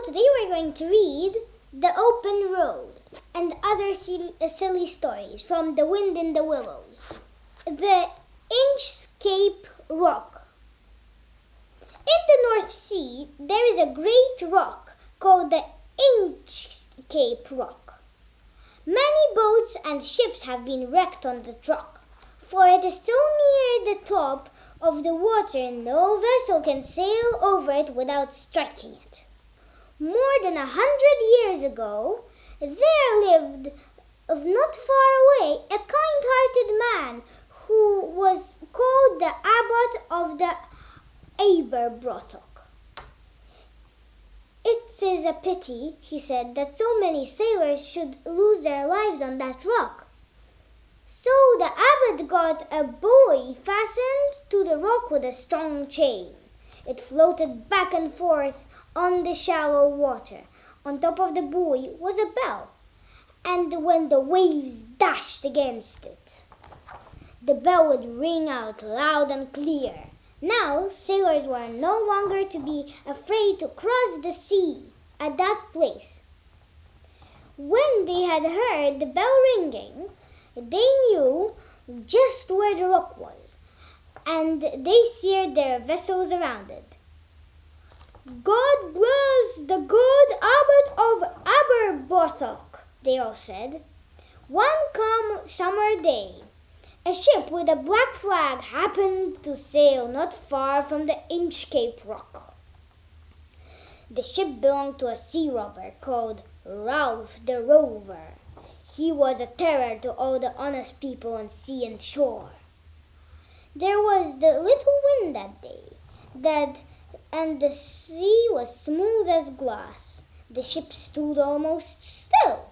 today we're going to read The Open Road and other silly stories from The Wind in the Willows. The Inchcape Rock. In the North Sea, there is a great rock called the Inchcape Rock. Many boats and ships have been wrecked on that rock, for it is so near the top of the water no vessel can sail over it without striking it. More than 100 years ago, there lived, not far away, a kind-hearted man who was called the abbot of the Aberbrothok. It is a pity, he said, that so many sailors should lose their lives on that rock. So the abbot got a buoy fastened to the rock with a strong chain. It floated back and forth on the shallow water. On top of the buoy was a bell, and when the waves dashed against it, the bell would ring out loud and clear. Now sailors were no longer to be afraid to cross the sea at that place. When they had heard the bell ringing, they knew just where the rock was, and they steered their vessels around it. "God bless the good abbot of Aberbrothok," they all said. One calm summer day, a ship with a black flag happened to sail not far from the Inchcape Rock. The ship belonged to a sea robber called Ralph the Rover. He was a terror to all the honest people on sea and shore. There was the little wind that day, and the sea was smooth as glass. The ship stood almost still.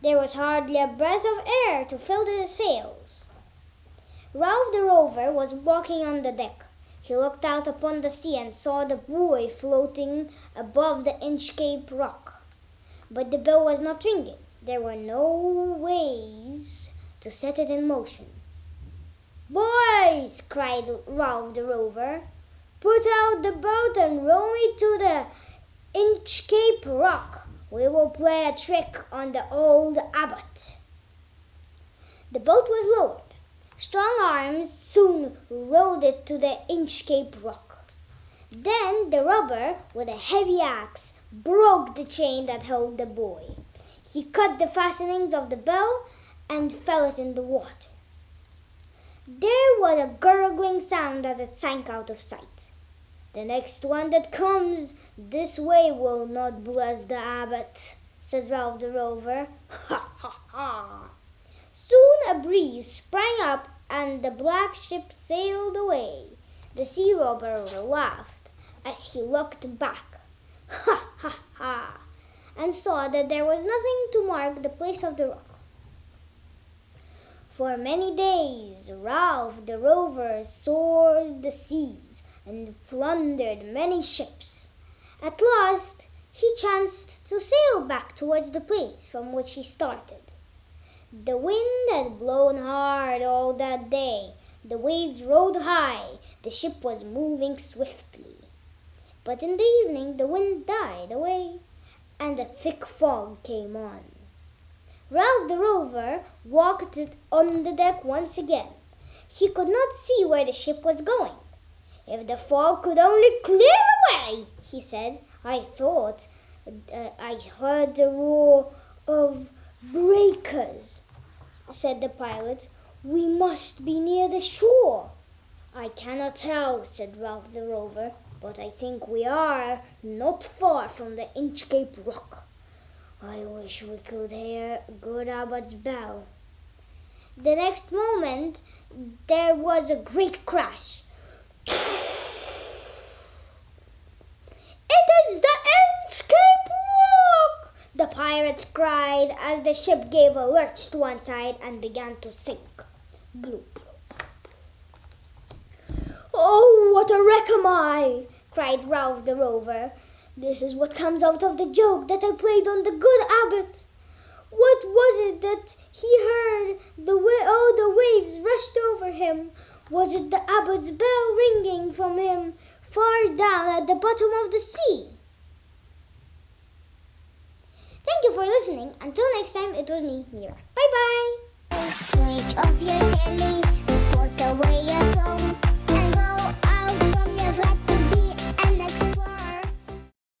There was hardly a breath of air to fill the sails. Ralph the Rover was walking on the deck. He looked out upon the sea and saw the buoy floating above the Inchcape Rock. But the bell was not ringing. There were no ways to set it in motion. "Boys," cried Ralph the Rover, "put out the boat and row me to the Inchcape Rock. We will play a trick on the old abbot." The boat was lowered. Strong arms soon rowed it to the Inchcape Rock. Then the robber, with a heavy axe, broke the chain that held the buoy. He cut the fastenings of the bell and fell it in the water. There was a gurgling sound as it sank out of sight. "The next one that comes this way will not bless the abbot," said Ralph the Rover. "Ha, ha, ha!" Soon a breeze sprang up and the black ship sailed away. The sea robber laughed as he looked back. "Ha, ha, ha!" and saw that there was nothing to mark the place of the rock. For many days Ralph the Rover soared the seas and plundered many ships. At last he chanced to sail back towards the place from which he started. The wind had blown hard all that day. The waves rode high. The ship was moving swiftly. But in the evening the wind died away, and a thick fog came on. Ralph the Rover walked on the deck once again. He could not see where the ship was going. "If the fog could only clear away," he said. "I thought I heard the roar of breakers," said the pilot. "We must be near the shore." "I cannot tell," said Ralph the Rover, "but I think we are not far from the Inchcape Rock. I wish we could hear good abbot's bell." The next moment there was a great crash. "It is the Inchcape Rock!" the pirates cried as the ship gave a lurch to one side and began to sink. Bloop. "Oh, what a wreck am I!" cried Ralph the Rover. "This is what comes out of the joke that I played on the good abbot. What was it that he heard? All the waves rushed over him. Was it the abbot's bell ringing from him far down at the bottom of the sea?" Thank you for listening. Until next time, it was me, Mira. Bye bye.